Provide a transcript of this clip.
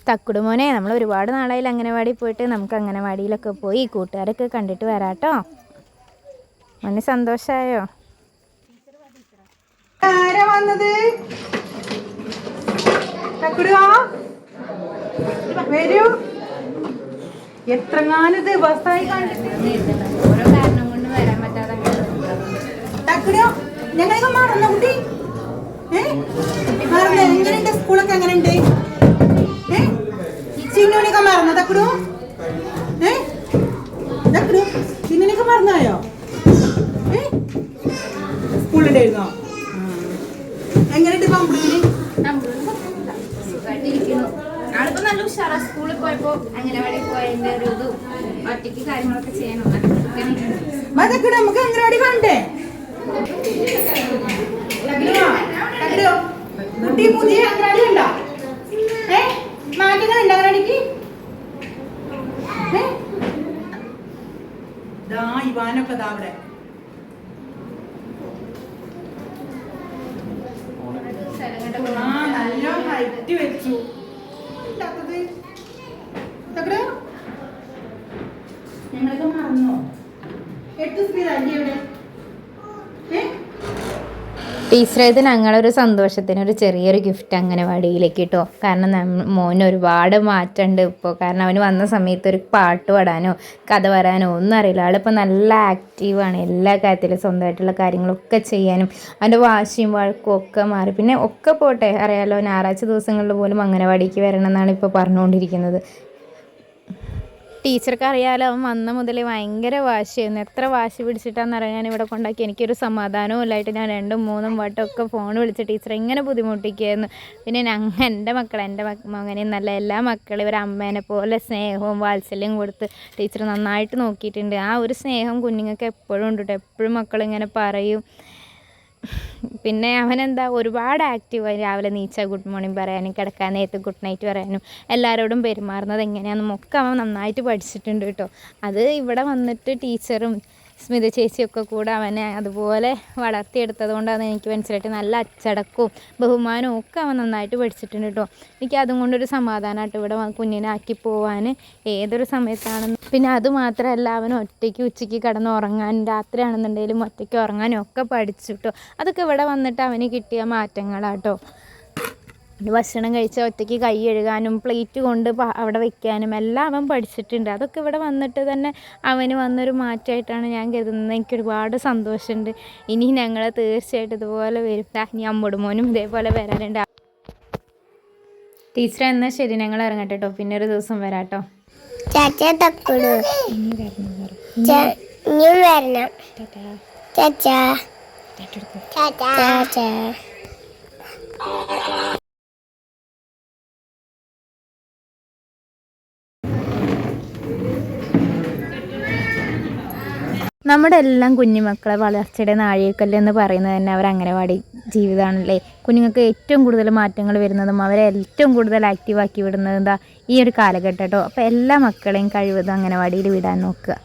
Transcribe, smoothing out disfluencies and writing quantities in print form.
തക്കുടുമോനെ, നമ്മൾ ഒരുപാട് നാളായാലും അംഗനവാടി പോയിട്ട് നമുക്ക് അംഗനവാടിയിലൊക്കെ പോയി കൂട്ടുകാരൊക്കെ കണ്ടിട്ട് വരാട്ടോ. മോന് സന്തോഷമായോ? ആരാ വന്നത്? വരൂ. എത്രങ്ങാനും ദിവസമായി കണ്ടിട്ട് ഓരോ കാരണം കൊണ്ട് വരാൻ പറ്റാതെ ഞങ്ങളൊക്കെ മറന്ന കുട്ടി. എങ്ങനെയുണ്ട് സ്കൂളൊക്കെ? എങ്ങനെയുണ്ട്? ചിന്നുനൊക്കെ മറന്ന തക്കുടു? ചിന്നുനൊക്കെ മറന്നായോ? സ്കൂളിലുണ്ടായിരുന്നോ? എങ്ങനെയുണ്ട് കമ്പ്യൂട്ടറിന്? ആളിപ്പോ നല്ല ഉഷാറാ. സ്കൂളിൽ പോയപ്പോ അംഗനവാടി പോയതിന്റെ ഒരു ഇതും ഒറ്റയ്ക്ക് കാര്യങ്ങളൊക്കെ ചെയ്യണം. നമുക്ക് അംഗനവാടി കണ്ടേ? കുട്ടി പുതിയ അംഗനവാടി ഉണ്ടോ? മാറ്റങ്ങളുണ്ടോ അംഗനവാടിക്ക്? ഇവാനൊക്കെ ദാ അവിടെ. നല്ല ഹൈറ്റ് വെച്ചു. ഞങ്ങളൊക്കെ മറന്നോ? 8 സ്പീഡ് അല്ലേ അവിടെ? ടീച്ചറേത് ഞങ്ങളൊരു സന്തോഷത്തിന് ഒരു ചെറിയൊരു ഗിഫ്റ്റ് അംഗനവാടിയിലേക്ക് കിട്ടോ. കാരണം മോന് ഒരുപാട് മാറ്റമുണ്ട് ഇപ്പോൾ. കാരണം അവന് വന്ന സമയത്ത് ഒരു പാട്ട് പാടാനോ കഥ പറയാനോ ഒന്നും അറിയില്ല. ആളിപ്പോൾ നല്ല ആക്റ്റീവാണ്. എല്ലാ കാര്യത്തിലും സ്വന്തമായിട്ടുള്ള കാര്യങ്ങളൊക്കെ ചെയ്യാനും അവൻ്റെ വാശിയും വഴക്കും ഒക്കെ മാറി. പിന്നെ ഒക്കെ പോട്ടെ, അറിയാലോ, ഞായറാഴ്ച ദിവസങ്ങളിൽ പോലും അംഗനവാടിക്ക് വരണം എന്നാണ് ഇപ്പോൾ പറഞ്ഞുകൊണ്ടിരിക്കുന്നത്. ടീച്ചർക്ക് അറിയാലോ, അവൻ വന്ന മുതലേ ഭയങ്കര വാശിയായിരുന്നു. എത്ര വാശി പിടിച്ചിട്ടാന്ന് അറിയാൻ ഞാൻ ഇവിടെ കൊണ്ടാക്കി. എനിക്കൊരു സമാധാനവും ഇല്ലായിട്ട് ഞാൻ 2-3 വട്ടമൊക്കെ ഫോൺ വിളിച്ച് ടീച്ചറെ ഇങ്ങനെ ബുദ്ധിമുട്ടിക്കുകയായിരുന്നു. പിന്നെ എൻ്റെ മകനെയും നല്ല എല്ലാ മക്കളും ഒരു അമ്മേനെ പോലെ സ്നേഹവും വാത്സല്യം കൊടുത്ത് ടീച്ചർ നന്നായിട്ട് നോക്കിയിട്ടുണ്ട്. ആ ഒരു സ്നേഹം കുഞ്ഞുങ്ങൾക്ക് എപ്പോഴും ഉണ്ട് കേട്ടോ. എപ്പോഴും മക്കളിങ്ങനെ പറയും. പിന്നെ അവനെന്താ ഒരുപാട് ആക്റ്റീവായി. രാവിലെ നീച്ച ഗുഡ് മോർണിംഗ് പറയാനും കിടക്കാൻ നേരത്ത് ഗുഡ് നൈറ്റ് പറയാനും എല്ലാവരോടും പെരുമാറുന്നത് എങ്ങനെയാണെന്നും ഒക്കെ അവൻ നന്നായിട്ട് പഠിച്ചിട്ടുണ്ട് കേട്ടോ. അത് ഇവിടെ വന്നിട്ട് ടീച്ചറും സ്മിത ചേച്ചിയൊക്കെ കൂടെ അവനെ അതുപോലെ വളർത്തിയെടുത്തത് കൊണ്ടാണ് എനിക്ക് മനസ്സിലായിട്ട് നല്ല അച്ചടക്കവും ബഹുമാനവും ഒക്കെ അവൻ നന്നായിട്ട് പഠിച്ചിട്ടുണ്ട് കേട്ടോ. എനിക്ക് അതും കൊണ്ടൊരു സമാധാനമായിട്ട് ഇവിടെ കുഞ്ഞിനെ ആക്കി പോവാൻ ഏതൊരു സമയത്താണെന്ന്. പിന്നെ അതുമാത്രമല്ല, അവൻ ഒറ്റയ്ക്ക് ഉച്ചയ്ക്ക് കിടന്ന് ഉറങ്ങാനും രാത്രിയാണെന്നുണ്ടെങ്കിലും ഒറ്റയ്ക്ക് ഉറങ്ങാനും ഒക്കെ പഠിച്ചു കേട്ടോ. അതൊക്കെ ഇവിടെ വന്നിട്ട് അവന് കിട്ടിയ മാറ്റങ്ങളാട്ടോ. ഭക്ഷണം കഴിച്ചാൽ ഒറ്റയ്ക്ക് കൈ കഴുകാനും പ്ലേറ്റ് കൊണ്ട് അവിടെ വെക്കാനും എല്ലാം അവൻ പഠിച്ചിട്ടുണ്ട്. അതൊക്കെ ഇവിടെ വന്നിട്ട് തന്നെ അവന് വന്നൊരു മാറ്റമായിട്ടാണ് ഞാൻ കരുതുന്നത്. എനിക്കൊരുപാട് സന്തോഷമുണ്ട്. ഇനി ഞങ്ങൾ തീർച്ചയായിട്ടും ഇതുപോലെ വരും. ഇനി അമ്മോട് മോനും ഇതേപോലെ വരാനുണ്ട്. ടീച്ചർ എന്നാൽ ശരി, ഞങ്ങൾ ഇറങ്ങട്ടെ കേട്ടോ. പിന്നെ ഒരു ദിവസം വരാട്ടോ. നമ്മുടെ എല്ലാം കുഞ്ഞുമക്കളെ വളർച്ചയുടെ നാഴികക്കല്ല് എന്ന് പറയുന്നത് തന്നെ അവർ അംഗനവാടി ജീവിതമാണല്ലേ. കുഞ്ഞുങ്ങൾക്ക് ഏറ്റവും കൂടുതൽ മാറ്റങ്ങൾ വരുന്നതും അവരെ ഏറ്റവും കൂടുതൽ ആക്റ്റീവാക്കി വിടുന്നതും ഈ ഒരു കാലഘട്ടം കേട്ടോ. അപ്പോൾ എല്ലാ മക്കളെയും കഴിവതും അംഗനവാടിയിൽ വിടാൻ നോക്കുക.